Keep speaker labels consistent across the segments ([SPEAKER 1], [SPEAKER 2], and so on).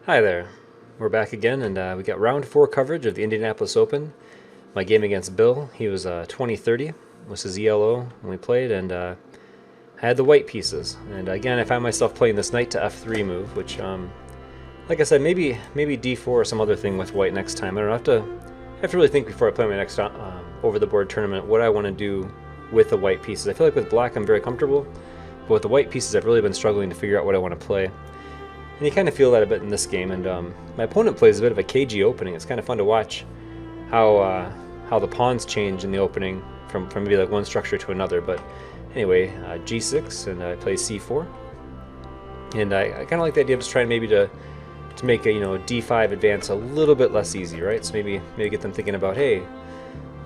[SPEAKER 1] Hi there. We're back again, and we got round 4 coverage of the Indianapolis Open. My game against Bill. He was 20-30, was his ELO when we played, and I had the white pieces. And again, I found myself playing this knight to f3 move, which, like I said, maybe d4 or some other thing with white next time. I don't know. I have to really think before I play my next over-the-board tournament what I want to do with the white pieces. I feel like with black I'm very comfortable, but with the white pieces I've really been struggling to figure out what I want to play. And you kind of feel that a bit in this game, and my opponent plays a bit of a cagey opening. It's kind of fun to watch how the pawns change in the opening from maybe like one structure to another. But anyway, g6, and I play c4, and I kind of like the idea of just trying maybe to make a d5 advance a little bit less easy, right? So maybe get them thinking about, hey,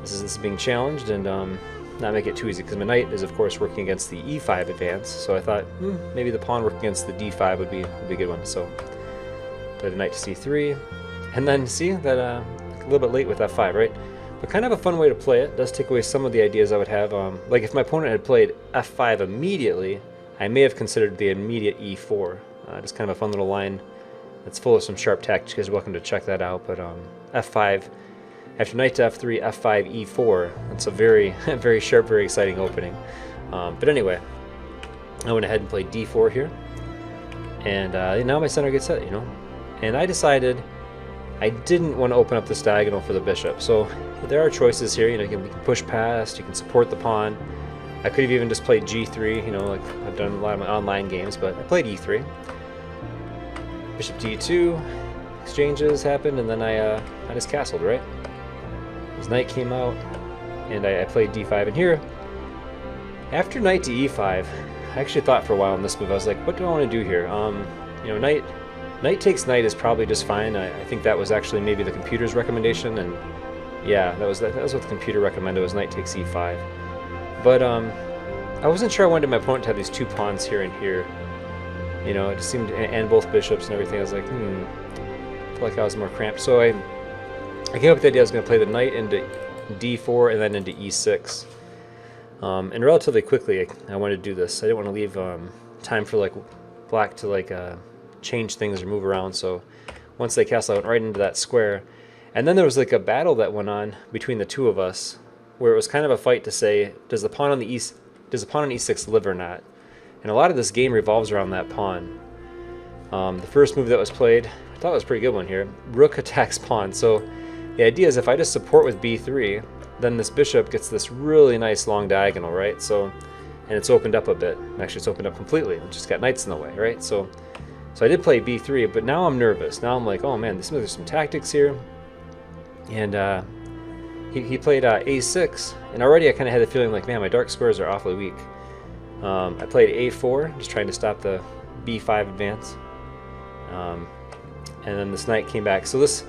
[SPEAKER 1] this is being challenged, and not make it too easy, because my knight is of course working against the e5 advance. So I thought maybe the pawn working against the d5 would be a good one. So played the knight to c3, and then see that a little bit late with f5, right? But kind of a fun way to play it. It does take away some of the ideas I would have. Like if my opponent had played f5 immediately, I may have considered the immediate e4. Just kind of a fun little line that's full of some sharp tactics. You guys are welcome to check that out. But f5, after knight to f3, f5, e4. That's a very, very sharp, very exciting opening. But anyway, I went ahead and played d4 here. And now my center gets set, And I decided I didn't want to open up this diagonal for the bishop. So there are choices here. You can push past, you can support the pawn. I could have even just played g3, like I've done a lot of my online games, but I played e3. Bishop d2, exchanges happened, and then I just castled, right? His knight came out, and I played d5. And here, after knight to e5, I actually thought for a while in this move. I was like, what do I want to do here? Knight takes knight is probably just fine. I think that was actually maybe the computer's recommendation, and yeah, that was what the computer recommended, was knight takes e5. But I wasn't sure I wanted my opponent to have these two pawns here and here. It just seemed, and both bishops and everything. I was like, I feel like I was more cramped. So I came up with the idea I was going to play the knight into d4 and then into e6. And relatively quickly, I wanted to do this. I didn't want to leave time for black to change things or move around. So once they castle, I went right into that square. And then there was a battle that went on between the two of us, where it was kind of a fight to say, does the pawn on e6 live or not? And a lot of this game revolves around that pawn. The first move that was played, I thought it was a pretty good one here. Rook attacks pawn. So the idea is if I just support with b3, then this bishop gets this really nice long diagonal, right? So, and it's opened up a bit. Actually, it's opened up completely. It's just got knights in the way, right? So I did play b3, but now I'm nervous. Now I'm like, oh man, there's some tactics here. And he played a6, and already I kind of had the feeling like, man, my dark squares are awfully weak. I played a4, just trying to stop the b5 advance. And then this knight came back. So this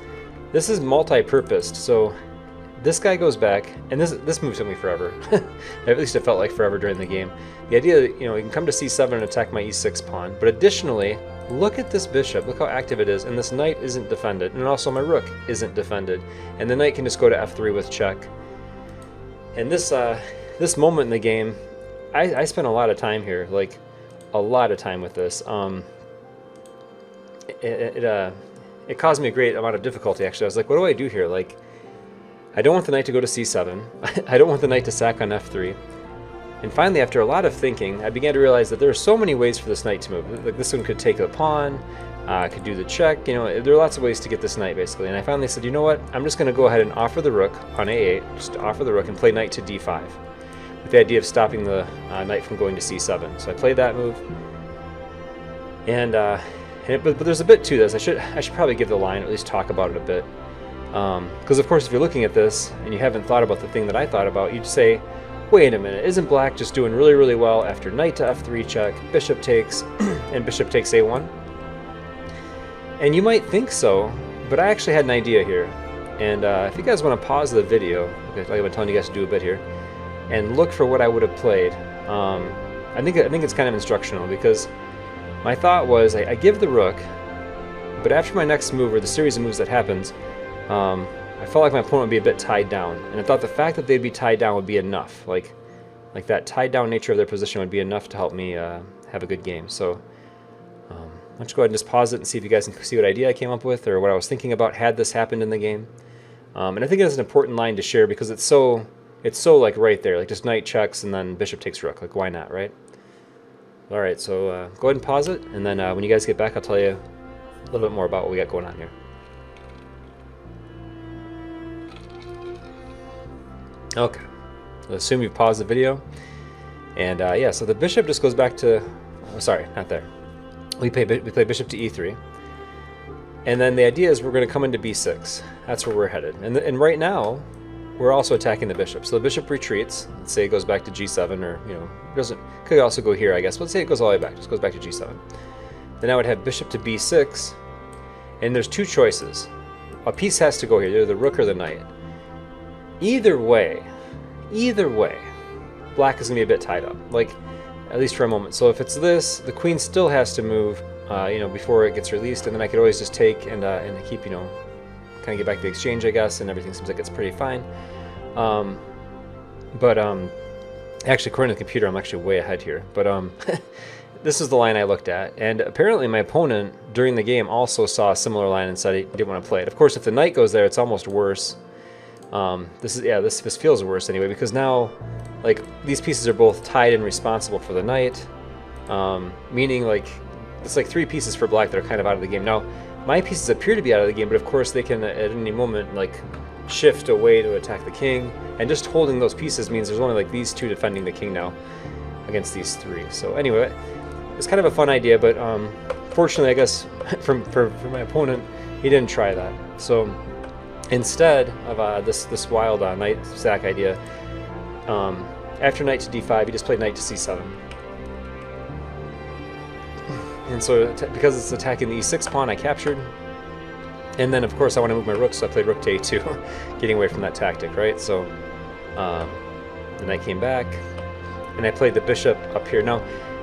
[SPEAKER 1] is multi-purposed. So this guy goes back, and this move took me forever. At least it felt like forever during the game. The idea that you can come to c7 and attack my e6 pawn, but additionally, look at this bishop. Look how active it is, and this knight isn't defended, and also my rook isn't defended, and the knight can just go to f3 with check. And this moment in the game, I spent a lot of time here, like a lot of time with this. It caused me a great amount of difficulty, actually. I was like, what do I do here? Like, I don't want the knight to go to c7. I don't want the knight to sack on f3. And finally, after a lot of thinking, I began to realize that there are so many ways for this knight to move. Like, this one could take the pawn, could do the check. There are lots of ways to get this knight, basically. And I finally said, you know what? I'm just going to go ahead and offer the rook on a8, just offer the rook and play knight to d5, with the idea of stopping the knight from going to c7. So I played that move. But there's a bit to this. I should probably give the line, or at least talk about it a bit. Because of course, if you're looking at this and you haven't thought about the thing that I thought about, you'd say, wait a minute, isn't black just doing really, really well after knight to f3 check, bishop takes, and bishop takes a1? And you might think so, but I actually had an idea here. And if you guys want to pause the video, like I've been telling you guys to do a bit here, and look for what I would have played, I think it's kind of instructional, because my thought was I give the rook, but after my next move, or the series of moves that happens, I felt like my opponent would be a bit tied down, and I thought the fact that they'd be tied down would be enough. Like that tied down nature of their position would be enough to help me have a good game. So why don't you go ahead and just pause it and see if you guys can see what idea I came up with or what I was thinking about had this happened in the game. And I think it's an important line to share because it's so like right there, like just knight checks and then bishop takes rook. Like why not, right? All right, so go ahead and pause it, and then when you guys get back, I'll tell you a little bit more about what we got going on here. Okay, so assume you've paused the video, and yeah, so the bishop just goes back to, oh, sorry, not there. We play bishop to e3, and then the idea is we're going to come into b6. That's where we're headed, and right now we're also attacking the bishop. So the bishop retreats. Let's say it goes back to g7, or could also go here, I guess. But let's say it goes all the way back. Just goes back to g7. Then I would have bishop to b6, and there's two choices. A piece has to go here, either the rook or the knight. Either way, black is going to be a bit tied up, like at least for a moment. So if it's this, the queen still has to move, before it gets released, and then I could always just take and keep, kind of get back to the exchange, I guess, and everything seems like it's pretty fine. Actually, according to the computer, I'm actually way ahead here. But this is the line I looked at, and apparently my opponent during the game also saw a similar line and said he didn't want to play it. Of course, if the knight goes there, it's almost worse. This feels worse anyway, because now, like, these pieces are both tied and responsible for the knight, meaning like it's like three pieces for black that are kind of out of the game. Now, my pieces appear to be out of the game, but of course they can at any moment like shift away to attack the king, and just holding those pieces means there's only like these two defending the king now against these three. So anyway, it's kind of a fun idea, but fortunately, I guess for my opponent, he didn't try that. So instead of this wild knight sack idea, after knight to d5, he just played knight to c7. And so because it's attacking the e6 pawn, I captured. And then, of course, I want to move my rook, so I played rook to a2, getting away from that tactic, right? So the knight came back, and I played the bishop up here. Now,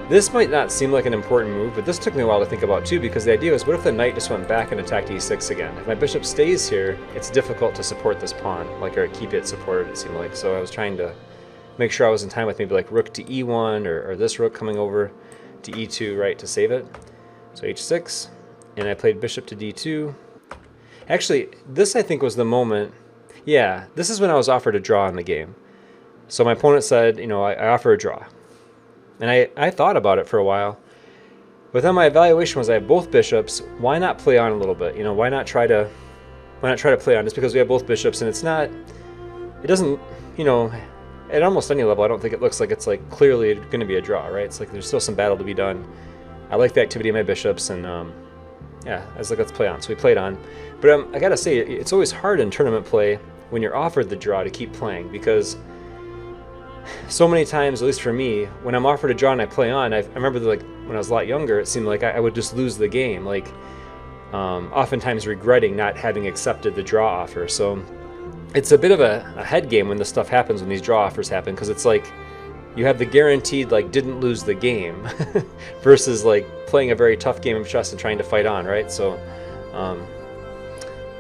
[SPEAKER 1] this might not seem like an important move, but this took me a while to think about, too, because the idea was, what if the knight just went back and attacked e6 again? If my bishop stays here, it's difficult to support this pawn, or keep it supported, it seemed like. So I was trying to make sure I was in time with maybe like rook to e1, or this rook coming over to e2, right, to save it. So h6, and I played bishop to d2. Actually, this I think was the moment, yeah, this is when I was offered a draw in the game. So my opponent said, I offer a draw. And I thought about it for a while. But then my evaluation was, I have both bishops, why not play on a little bit? Why not try to play on? Just because we have both bishops, and it doesn't, at almost any level, I don't think it looks like it's like clearly going to be a draw, right? It's like there's still some battle to be done. I like the activity of my bishops, and yeah, I was like, let's play on. So we played on. But I gotta say, it's always hard in tournament play when you're offered the draw to keep playing, because so many times, at least for me, when I'm offered a draw and I play on, I remember like when I was a lot younger, it seemed like I would just lose the game, like oftentimes regretting not having accepted the draw offer. So it's a bit of a head game when this stuff happens, when these draw offers happen, because it's like you have the guaranteed like didn't lose the game versus like playing a very tough game of chess and trying to fight on, right? So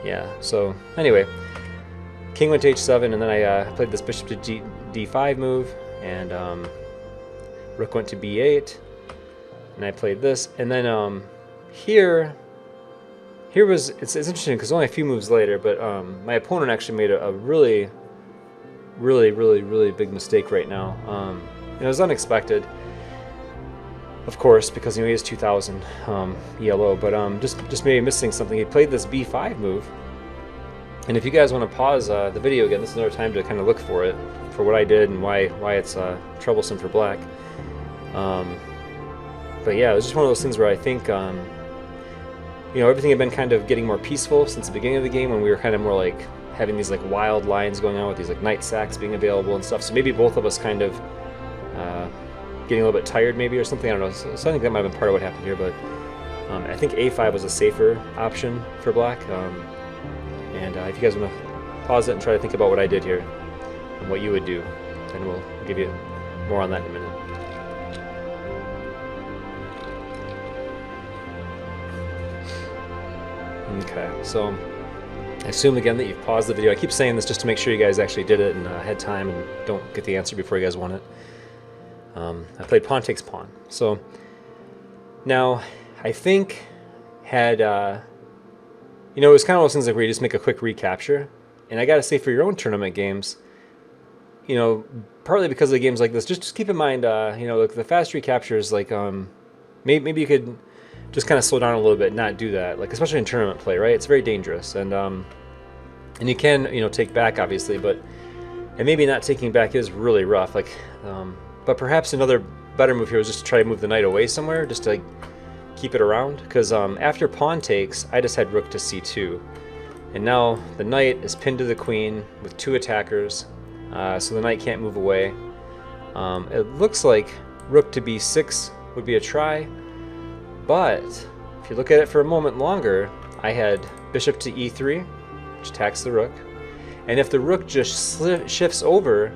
[SPEAKER 1] yeah, so anyway, king went to h7, and then I played this bishop to d5 move, and rook went to b8, and I played this, and then here was, it's interesting because only a few moves later, but my opponent actually made a really big mistake right now. It was unexpected, of course, because he has 2000 ELO, but just maybe missing something. He played this b5 move, and if you guys want to pause the video again, this is another time to kind of look for it, for what I did and why it's troublesome for black. But yeah, it was just one of those things where I think everything had been kind of getting more peaceful since the beginning of the game, when we were kind of more like having these like wild lines going on with these like knight sacks being available and stuff. So maybe both of us kind of getting a little bit tired maybe, or something, I don't know. So I think that might have been part of what happened here, but I think a5 was a safer option for black. And if you guys want to pause it and try to think about what I did here and what you would do, then we'll give you more on that in a minute. Okay, so I assume again that you've paused the video. I keep saying this just to make sure you guys actually did it and had time and don't get the answer before you guys want it. I played pawn takes pawn. So now I think, had, you know, it was kind of those things like where you just make a quick recapture. And I got to say, for your own tournament games, you know, partly because of games like this, just keep in mind, you know, like the fast recaptures, like, maybe you could just kind of slow down a little bit and not do that, like especially in tournament play, right? It's very dangerous, and you can, you know, take back obviously, but and maybe not taking back is really rough. Like, but perhaps another better move here was just to try to move the knight away somewhere, just to like, keep it around. Because after pawn takes, I just had rook to c2, and now the knight is pinned to the queen with 2 attackers, so the knight can't move away. It looks like rook to b6 would be a try, but if you look at it for a moment longer, I had bishop to e3, which attacks the rook, and if the rook just shifts over,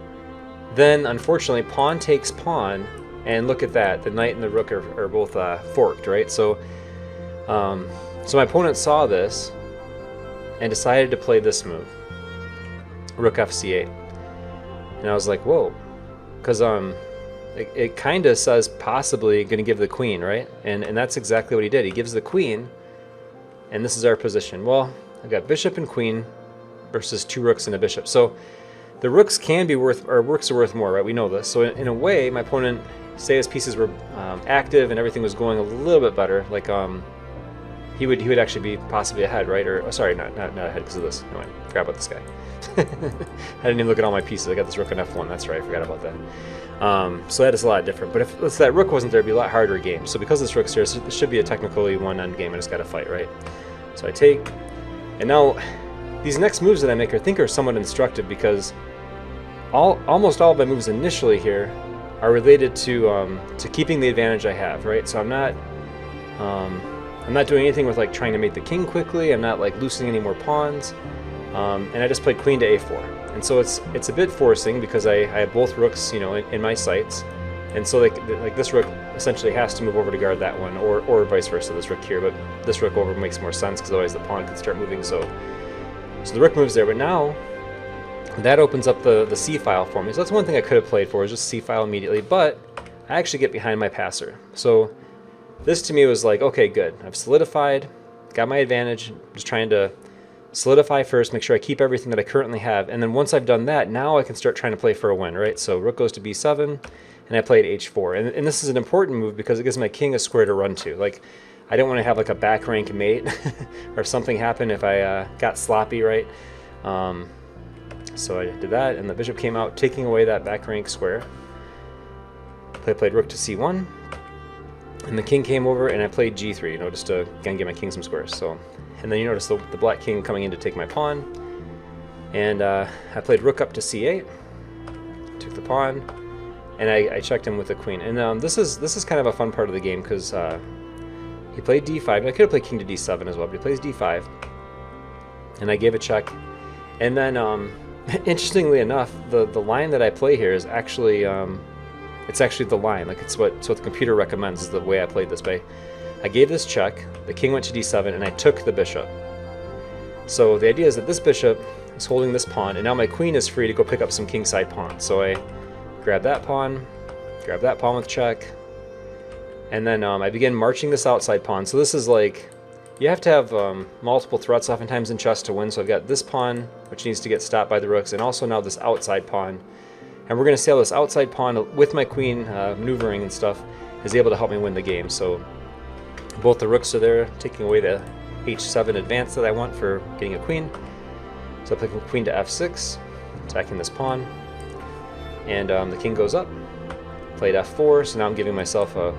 [SPEAKER 1] then unfortunately pawn takes pawn, and look at that, the knight and the rook are both forked, right? So, so my opponent saw this and decided to play this move, rook fc8, and I was like, whoa, because it kind of says possibly going to give the queen, right? And that's exactly what he did. He gives the queen, and this is our position. Well, I've got bishop and queen versus 2 rooks and a bishop. So the rooks can be worth, or rooks are worth more, right? We know this. So in a way, my opponent, say his pieces were active and everything was going a little bit better, like he would actually be possibly ahead, right? Or sorry, not ahead because of this. Anyway, forgot about this guy. I didn't even look at all my pieces. I got this rook on f1. That's right, I forgot about that. So that is a lot different. But if that rook wasn't there, it'd be a lot harder game. So because this rook's here, this should be a technically one end game. I just got to fight, right? So I take, and now these next moves that I make, I think, are somewhat instructive because almost all of my moves initially here are related to keeping the advantage I have, right? So I'm not doing anything with like trying to make the king quickly. I'm not like loosening any more pawns. And I just played queen to a4, and so it's a bit forcing because I have both rooks, you know, in my sights, and so like this rook essentially has to move over to guard that one, or vice versa, this rook here, but this rook over makes more sense because otherwise the pawn could start moving. So the rook moves there, but now that opens up the c file for me. So that's one thing I could have played for, is just c file immediately, but I actually get behind my passer. So this to me was like, okay, good, I've solidified, got my advantage, just trying to solidify first, make sure I keep everything that I currently have, and then once I've done that, now I can start trying to play for a win, right? So rook goes to b7, and I played h4, and this is an important move because it gives my king a square to run to. Like, I don't want to have like a back rank mate, or if something happened, if I got sloppy, right? So I did that, and the bishop came out, taking away that back rank square. I played rook to c1, and the king came over, and I played g3, you know, just to again give my king some squares. So. And then you notice the black king coming in to take my pawn, and I played rook up to c8, took the pawn, and I checked him with the queen. And this is kind of a fun part of the game because he played d5, and I could have played king to d7 as well, but he plays d5, and I gave a check. And then interestingly enough, the line that I play here is actually it's actually the line, like it's what the computer recommends is the way I played this way. I gave this check, the king went to d7, and I took the bishop. So the idea is that this bishop is holding this pawn, and now my queen is free to go pick up some kingside pawns. So I grab that pawn with check, and then I begin marching this outside pawn. So this is like, you have to have multiple threats oftentimes in chess to win. So I've got this pawn, which needs to get stopped by the rooks, and also now this outside pawn. And we're going to see how this outside pawn, with my queen maneuvering and stuff, is able to help me win the game. So both the rooks are there, taking away the h7 advance that I want for getting a queen. So I play queen to f6, attacking this pawn, and the king goes up. Played f4, so now I'm giving myself a...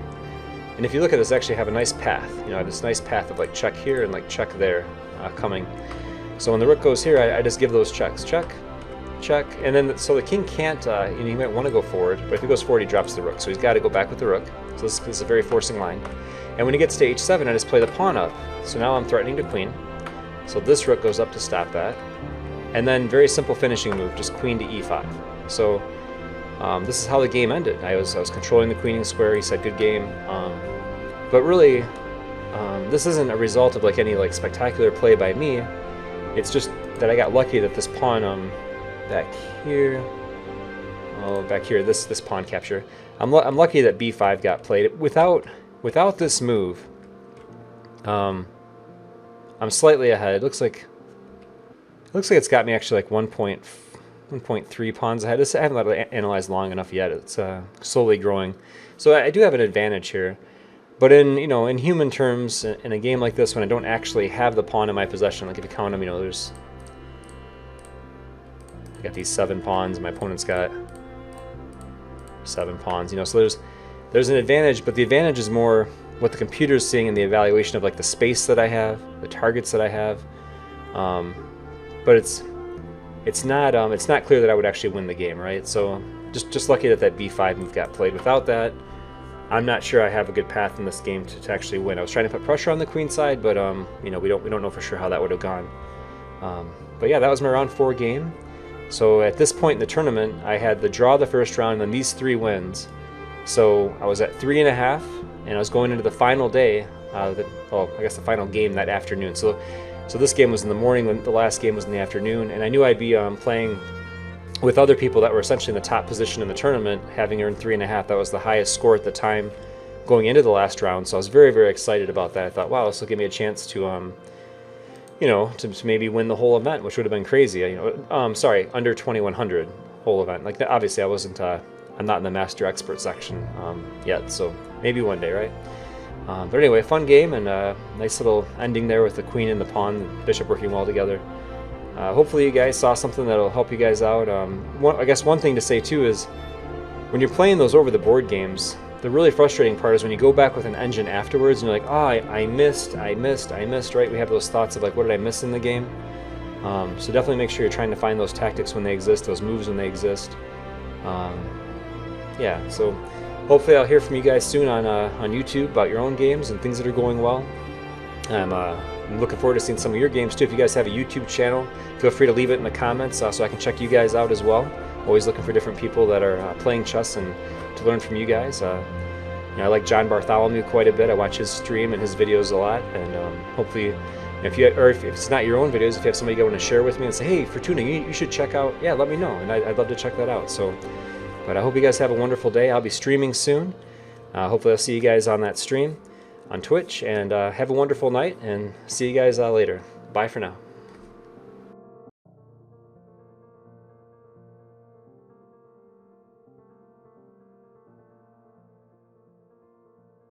[SPEAKER 1] And if you look at this, I actually have a nice path. You know, I have this nice path of like check here and like check there coming. So when the rook goes here, I just give those checks. Check, check, and then so the king can't, you know, he might want to go forward, but if he goes forward, he drops the rook. So he's got to go back with the rook. So this is a very forcing line. And when he gets to h7, I just play the pawn up. So now I'm threatening to queen. So this rook goes up to stop that. And then very simple finishing move, just queen to e5. So this is how the game ended. I was controlling the queening square. He said good game. But really, this isn't a result of like any like spectacular play by me. It's just that I got lucky that this pawn back here, this pawn capture. I'm lucky that b5 got played. Without this move, I'm slightly ahead. It looks like it's got me actually like 1.3 pawns ahead. I haven't let it analyze long enough yet. It's slowly growing, so I do have an advantage here. But in human terms, in a game like this, when I don't actually have the pawn in my possession, like if you count them, I got these 7 pawns, and my opponent's got 7 pawns. So there's an advantage, but the advantage is more what the computer's seeing in the evaluation of like the space that I have, the targets that I have. But it's not clear that I would actually win the game, right? So just lucky that b5 move got played. Without that, I'm not sure I have a good path in this game to actually win. I was trying to put pressure on the queen side, but we don't know for sure how that would have gone. But yeah, that was my round 4 game. So at this point in the tournament, I had the draw the first round and then these 3 wins. So I was at 3.5, and I was going into the final day. I guess the final game that afternoon. So this game was in the morning, when the last game was in the afternoon, and I knew I'd be playing with other people that were essentially in the top position in the tournament, having earned 3.5. That was the highest score at the time going into the last round. So I was very, very excited about that. I thought, wow, this will give me a chance to, to maybe win the whole event, which would have been crazy. Sorry, under 2100 whole event. Like, obviously, I wasn't. I'm not in the master expert section yet, so maybe one day, right? But anyway, fun game, and nice little ending there with the queen and the pawn, the bishop working well together. Hopefully you guys saw something that'll help you guys out. I guess one thing to say too is when you're playing those over the board games, the really frustrating part is when you go back with an engine afterwards and you're like, oh, I missed, right? We have those thoughts of like, what did I miss in the game? So definitely make sure you're trying to find those tactics when they exist, those moves when they exist. Yeah, so hopefully I'll hear from you guys soon on YouTube about your own games and things that are going well. I'm looking forward to seeing some of your games too. If you guys have a YouTube channel, feel free to leave it in the comments so I can check you guys out as well. Always looking for different people that are playing chess and to learn from you guys. I like John Bartholomew quite a bit. I watch his stream and his videos a lot, and hopefully, if it's not your own videos, if you have somebody you want to share with me and say, hey, Fortuna, you should check out, yeah, let me know, and I'd love to check that out. But I hope you guys have a wonderful day. I'll be streaming soon. Hopefully I'll see you guys on that stream on Twitch, and have a wonderful night, and see you guys later. Bye for now.